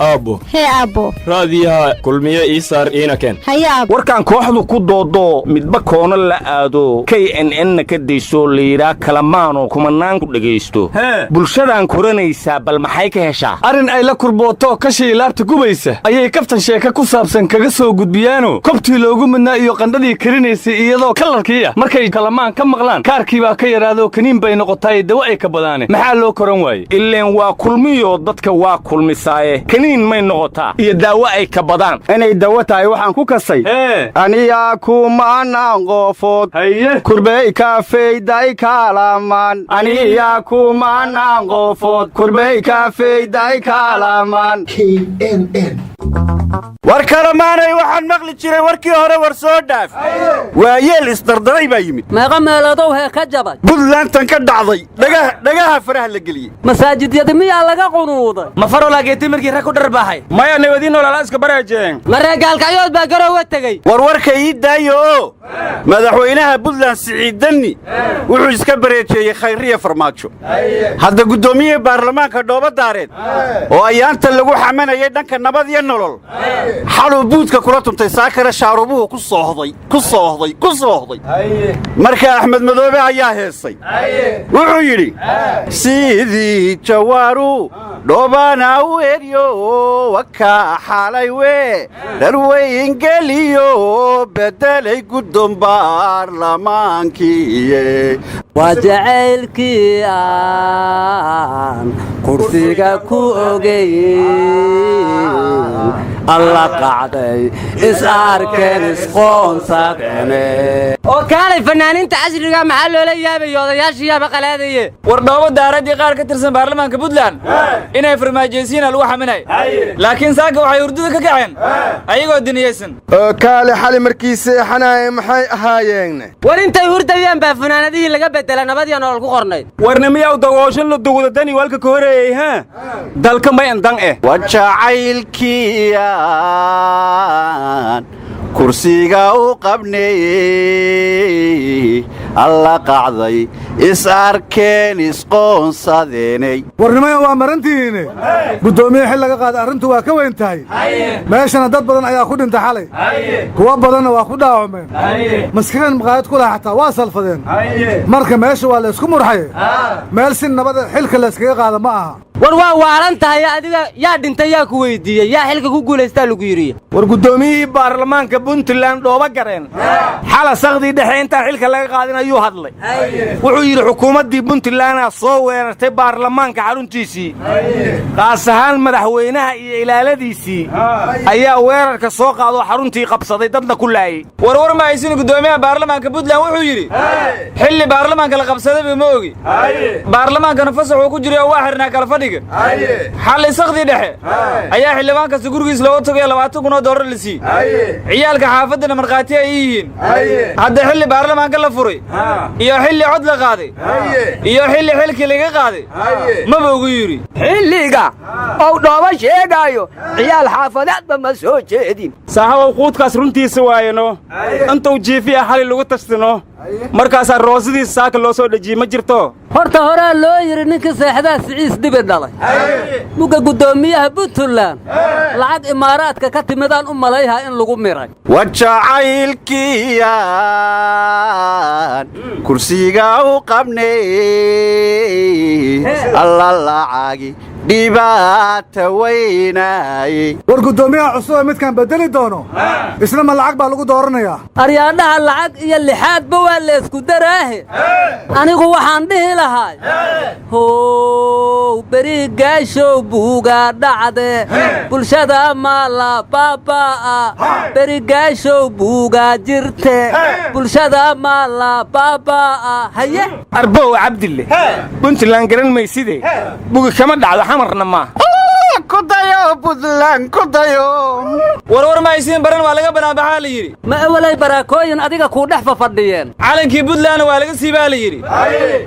أبو هي أبو راديها كل مية إيسار إينا كان هيا أبو warkaan kooxdu ku doodo midba koona la aado KNN ka deyso liira kalamaano kumanaan ku dhageysto bulshadaan koranaysa bal maxay ka heshaa arin ay la kurbooto ka shay laabta gubaysa ayay kaftan sheeka ku saabsan kaga soo gudbiyaano kobtii loogu midnaa iyo qandhadii karinaysay iyadoo kalarkiya markay kalamaan ka maqlaan kaarkii baa ka yaraado kaniin bay noqotay dawa ay ka badaane maxaa loo koran waayey ileen waa kulmiyo dadka waa kulmisaaye may noqotaa iyo daawo ay ka badaan inay dawo tahay waxaan ku kasay aniyaa kumanaan qofood kurbey kaafeyday kaalamaan aniyaa kumanaan qofood kurbey kaafeyday kaalamaan KNN war kalamaanay waxaan maqli jiray warkii hore war soo dhaaf waa yeel isdardaray baa yimid meeqa meelodow hee ka jabay buntlandan ka dhacday dhagaha faraha la geliyey masaajidyada miyaa laga qunuuday ma faro laageetay markii rag ku dharbaaxay maya nabadiin noolala iska bareejeen mareegaalkacyood baa garowa tegey warwarka ii daayo oo madaxweynaha buntland siciid danni wuxuu iska bareejeeyey khayriya farmaajo hadda guddoomiyaha baarlamaanka dhoobadaareed oo ayaanta lagu xamanayay dhanka nabad iyo nolol xaluu buudka kula tuntay saakara shaarubuhu ku soohday marka axmed madoobe ayaa heesay wuxuu yidhi sidii jawaaru dhoobana u eryo wakaa xalay wee dharweyngeliyo bedelay guddoon baarlamaankiiye waa jacaylkii aan kursiga ku ogey alla qacday is arkeen isqoonsadene oo kaalay fanaaniinta casriga maxaa loola yaabayo odayaashiyaaba qalaadaye war dhoobo daaradii qaar ka tirsan baarlamaanka puntland inay farmaajeysiina lagu xaminay laakiin saaka waxay hurdada ka kaceen ayagoo diniyeysan oo kaale xali markii seexanaaye maxay ahaayeen war intay hurdayaan baa fanaanadihii laga bedela nabad iyo nolol ku qornayd warnimiyaw dagooshan la dugudatani walka ka horeeyey ha dalka may andan wajacaylkiya kursiga u qabneeyey alla qacday is arkeen isqoonsadeenay warnimaya waa marantihiine guddoomiye xil laga qaaday arrintu waa ka weyn tahay meeshana dad badan ayaa ku dhintay xalay kuwa badanna waa ku dhaawacmeen maskiran maqaayad ku laha xataa waa salfadeen marka meesha waa laysku murxaye meel si nabada xilka layskaga qaada ma aha war waa waalan tahay adiga yaa dhintay yaa ku weydiiyey yaa xilka ku guulaystaa lagu yidhi war guddoomiyihii baarlamaanka puntland dhooba gareen xala sakhdii dhexe intaan xilka laga qaadin ayuu hadlay wuxuu yidhi xukuumaddii puntlandaa soo weerartay baarlamaanka xaruntiisii qaas ahaan madaxweynaha iyo ilaaladiisii ayaa weerarka soo qaadoo xaruntii qabsaday dadna ku laayey warwar ma haysin guddoomiyaha baarlamaanka puntland wuxuu yidhi xilli baarlamaanka la qabsadayba ma ogi baarlamaankana fasax uu ku jiray oo waa xirnaa kala fadhiga xalli sakhdii dhexe ayaa xildhibaan kasta gurigiis looga tagayo $20,000 la siiyey ciyaalka xaafaddana markhaati ay yihiin hadda xilli baarlamaanka la furay iyo xilli cod la qaaday iyo xilli xilkii laga qaaday maba ugu yidhi xilliga ou dhooba sheegaayo ciyaal xaafadeedba ma soo jeedin saahabow quudkaas runtiisa waayeno intuu jiifiya xali lagu tastino markaasaa roosadiisa saaka loo soo dhejiyey ma jirto horta horaa loo yidhi ninka seexdaa siciis dibi dhalay mugga guddoomiyaha puntland lacag imaaraadka ka timidaan u malayhaa in lagu miray wajacaylkiyaan kursiga u qabney alla lacagi dhibaata weynaayey war guddoomiyaha cusub midkaan bedeli doono isna ma lacag baa lagu dooranayaa aryaadhaha lacag iyo lixaadba waa laysku daraahe anigu waxaan dhihi lahay how berigaashow buugaa dhacde bulshada maala baabaa'a berigaashow buugaa jirte bulshada maala baabaa'a haye arbow cabdille puntland garan mayside bugi kama dhacdo xamarna maaha kudayo puntland kudayo warwar ma haysiin baran waa laga banaabaxaa la yidhi ma awalay baraakooyin adiga kuu dhex fafadhiyeen calankii puntlandna waa laga siibaa la yidhi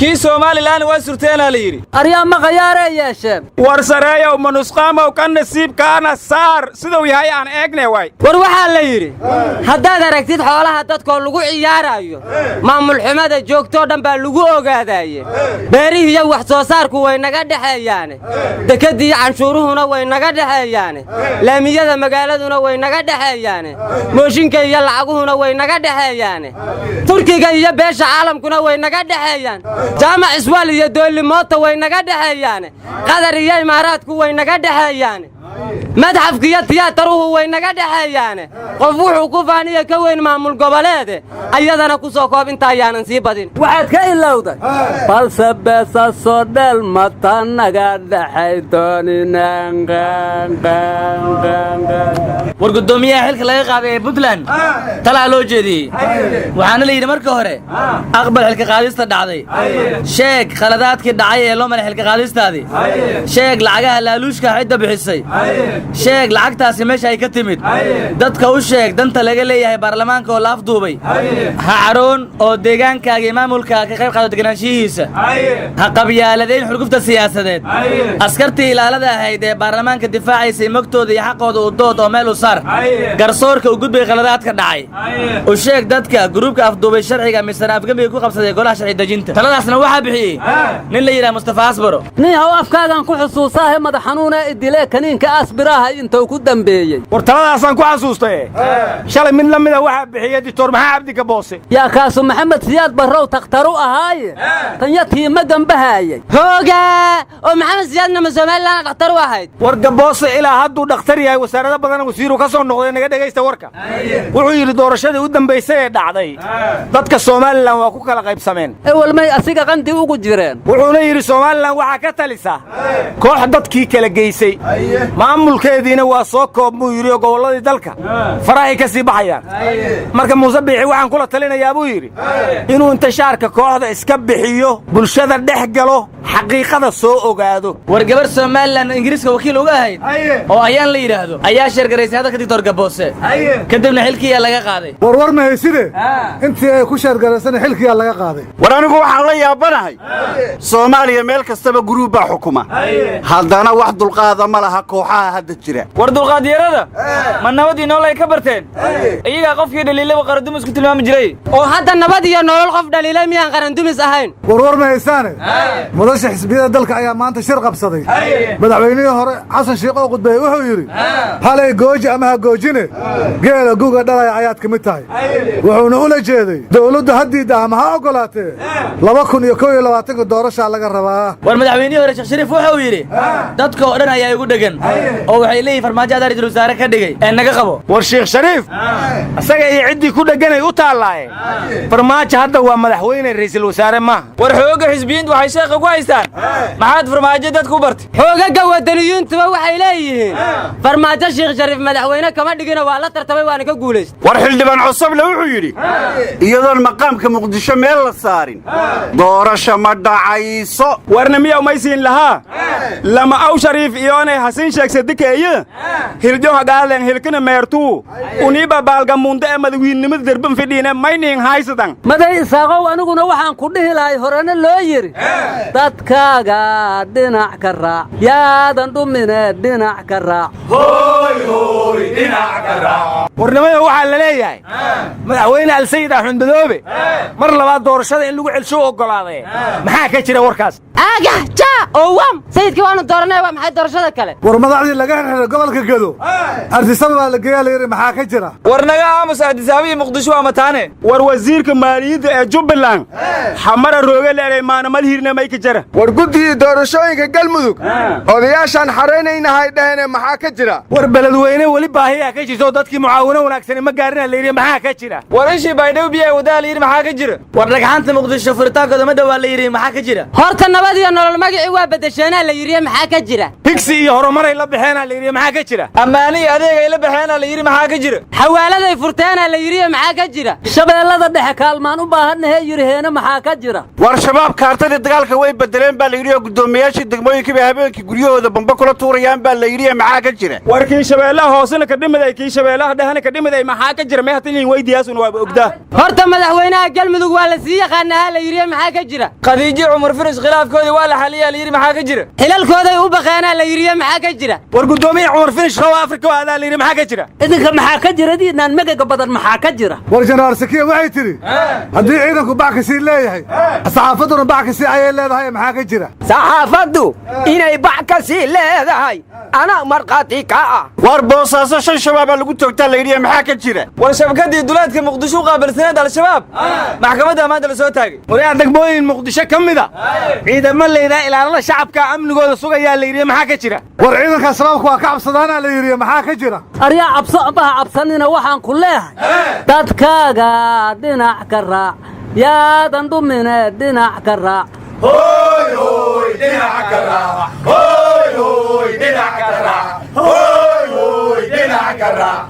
kii somalilanna waa surteenaa la yidhi aryaa ma khayaaree yeesheen war sareeyow manusqaamow ka nasiibkaana saar siduu yahay aan eegne waay war waxaa la yidhi haddaad aragtid xoolaha dadkoo lagu ciyaaraayo maamul xumada joogtoo dhan baa lagu ogaadaaye beerihiiyo wax soo saarku way naga dhexeeyaane dekadiiyo canshuuruhuna biyuhuna way naga dhexeeyaane laamiyada magaaladuna way naga dhexeeyaane mooshinka iyo lacaguhuna way naga dhexeeyaane turkiga iyo beesha caalamkuna way naga dhexeeyaan jaamac iswaal iyo doolli moota way naga dhexeeyaane qatar iyo imaaraadku way naga dhexeeyaane madxafka iyo tiyaataruhu way naga dhexeeyaane qof wuxuu ku faaniya ka weyn maamul goboleede ayadana ku soo koob inta ayaanan sii badin waxaad ka ilowday balse beesa soo dheel mata naga dhexay dooninaan war gudoomiyaha xilka laga qaaday ee Puntland talaa loo jeediyey waxaana la yidhi marka hore aqbal xilka qaadista dhacday sheeg khaladaadkii dhacay ee loo maray xilka qaadistaadii sheeg lacagaha laaluushka cidda bixisay sheeg lacagtaasi meesha ay ka timid dadka u sheeg danta laga leeyahay baarlamaanka oo laaf duubay ha caroon oo deegaankaaga iyo maamulka ka qayb qaado deganaanshihiisa ha qabyaaladayn xurgufta siyaasadeed askartii ilaalada ahayd ee baarlamaanka difaacaysay mogtooda iyo xaqooda u dood oo meel u saar garsoorka u gudbay khaladaadka dhacay u sheeg dadka gruubka afduubay sharciga misana afgambiga ku qabsaday golaha sharci dejinta taladaasna waxaa bixiyey nin la yidhaha mustafa asbaro nin haw afkaagan ku xusuusaahe madax xanuuna idile kaniinka asbiraha intuu ku dambeeyey war taladaasaan ku xasuustay shalay mid la mida waxaa bixiyey dictor maxaa cabdi kaboose yaa kaasu maxamed siyaad barrow takhtaru ahaaye tanyatii ma gambahaayay hooga oo maxamed siyaadna ma Soomaaliland dhakhtar u ahayd war gaboose ilaa hadduu dhakhtar yahay wasaarada badan wasiiru ka soo noqday naga dhagaysta warka wuxuu yidhi doorashadii u dambaysay ee dhacday dadka Soomaaliland waa ku kala qaybsameen walmay asiga qandi ugu jireen wuxuuna yidhi Soomaaliland waxaa ka talisa koox dadkii kala geysay maamulkeediina waa soo koobmuu yidhi oo gobolladii dalka farahay ka sii baxayaan marka muuse biixi waxaan kula talinayaa buu yidhi inuu intishaarka kooxda iska bixiyo bulshada dhex galo xaqiiqada soo ogaado war gabar Soomaaliland Ingiriiska wakiil uga ahayd oo ayaan la yiraahdo ayaa sheergaraysay hadalka dictor gaboose kadibna xilkiisa laga qaaday war ma hayside intii ay ku sheergaraysay xilkiisa laga qaaday war anigu waxaan la yaabanahay Soomaaliya meel kastaba gruub baa xukuma haddana wax dulqaada ma laha kooxaha hadda jira war dulqaadyarada ma nabad iyo nolol ay ka barteen iyaga qofkii dhaliilay qarandumis ku tilmaami jiray oo hadda nabad iyo nolol qof dhaliilay miyaan qarandumis ahayn war ma haysaane mudasha xisbiyada dalka ayaa maanta shir qabsaday madaxweynihii hore xasan sheekh oo qudbay wuxuu yidhi halay gooji ama ha goojine geela guga dhalaya ayaad ka mid tahay wuxuuna ula jeeday dowladdu haddii daama ha ogolaatee 2021 doorashaa laga rabaa war madaxweynihii hore Sheekh Shariif wuxuu yidhi dadka oo dhan ayaa igu dhagan oo waxay leeyihiin farmaajo ra'iisul wasaare ka dhigay ee naga qabo war Sheekh Shariif asaga iyo ciddii ku dhaganay u taalaay farmaajo hadda waa madaxweyne ra'iisul wasaare ma war xooga xisbiyiintu waxay sheekha ku haystaan maxaad farmaajo dadku u bartay xoogaga wadaniyiintuba waxay leeyihiin farmaajo Sheekh Shariif madaxweyne kama dhigina waa la tartamay waana ka guuleystay war xildhibaan cusubna wuxuu yidhi iyadoon maqaamka muqdisho meel la saarin doorasho ma dhacayso warna miyaa umaysiin lahaa lama aw Shariif iyoonay hasin sheegsa dikeeye hiljo hagaalen hilkina meertuu uniiba baalgamuunta ee madaxweynenimada darban fidhiina maynin haysadan maday isaaqow aniguna waxaan ku dhihi lahay horena loo yiri dadkaaga dhinac ka raac yaadan dhumine dhinac ka raac hooy dhinac ka raac warnimada waxaa la leeyahay madaxweyne Al-Sayid Axmed Madoobe mar labaad doorashada in lagu celsho ogolaaday maxaa ka jira warkaas aga ja oo wam sayidkii waanu dooranay waa maxay doorashada kale war madaxdii laga xirxay gobolka Gedo artisaba baa la geeyay leeyahay maxaa ka jira war naga aamus Addis-Ababa iyo Muqdisho waa mataane war wasiirka maaliyadda ee Jubbaland xamara rooga leeyahay maana malhiirna may ka jira war guddiga doorashooyinka galmudug odayaashan xareynaynahay dhaheen maxaa ka jira war beledweyne wali baahiya ka jirto dadkii mucaawino wanaagsan ma gaarina leeyahay maxaa ka jira war ishii baydhow biyaa wadaal yiri maxaa ka jira war dhagxaanta Muqdisho furtaankooda ma dhawaa la yiri maxaa ka jira horta nabad iyo nolol magaci waa bedesheena la yiri maxaa ka jira higsi iyo horumaray la bixeena la yiri maxaa ka jira ammaani adeeg ay la bixeena la yiri maxaa ka jira xawaaladay furteena la yiri maxaa ka jira shabeellada dhexe kaalmaan u baahanahay yiriheena maxaa ka jira war shabaab kaartada dagaalka way bedeleen baa la yiri gudoomiyaashii degmooyinka habeenkii guryahooda bamba kula tuurayaan baa la yiri maxaa ka jira warkii shabeellaha hoosena ka dhimiday kii shabeellaha dhehana ka dhimiday maxaa ka jira meehatan in weydiyaasuna waaba ogdaa horta madaxweynaha galmudug waa la sii yaqaanaha la yidhi maxaa ka jira khadiijo cumar firish khilaafkoodii waa la xaliyaa la yidhi maxaa ka jira xilalkooday u baqeenaa la yidhi maxaa ka jira war guddoomiye cumar firish rawa afrika waadaa la yidhi maxaa ka jira idinka maxaa ka jira diinaan magaga badan maxaa ka jira war jenaraal sakiya waxay tidhi haddii ciidanku bac kasii leeyahay saxaafadduna bac kasii ayay leedahay maxaa ka jira saxaafaddu inay bac kasii leedahay anaa markhaati ka ah war boosaaso 5 shabaabaa lagu toogtaa la yidhi maxaa ka jira war shabakadii duleedka muqdisho u qaabilsaneed al-shabaab maxkamadda maanta la soo taagay waryaa degmooyin muqdisho ka mida ciidamo layidhaha ilaalada shacabka amnigooda sugayaa la yidhi maxaa ka jira war ciidanka shabaabka waa ka cabsadaana la yidhi maxaa ka jira aryaa cabso ambaha cabsanina waxaan ku leehay dadkaaga dhinac ka raac yaadan dhumine dhinac ka raac hoy hoy dhinac ka raac hoy hoy dhinac ka raac hoy hoy dhinac ka raac